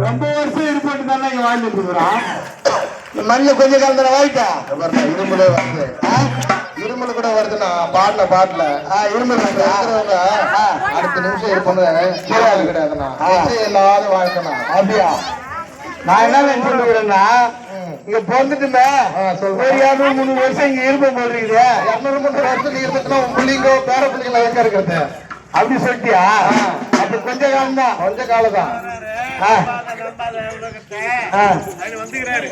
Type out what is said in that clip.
ரொம்ப வருஷம் இருப்பட்டு தானே இங்க வாழ்ந்துட்டு இருக்கிறான். மண்ணில் கொஞ்ச காலம் தானே வாய்க்கா இரும்புல வருது. இருமல் கூட வருதுண்ணா பாட்டுல இருமல் இருக்கிறவங்க அடுத்த நிமிஷம் இருப்போன்னு கிடையாதுண்ணா. எல்லாரும் வாழ்க்கணும். அப்படியா? நான் என்ன சொல்லுகிறேன்னா, இங்க பிறந்துட்டுமே தெரியாம 3 வருஷம் இங்க இருப்ப போடுறீங்க. 200 வருஷம் இருந்துச்சுன்னா உன் பிள்ளைங்க பேர பிள்ளைங்கள எங்க இருக்கிறது அப்படி சொல்லிட்டியா? அப்ப கொஞ்ச காலம் தான். கொஞ்ச காலம் தான். வந்துக்கிறாரு.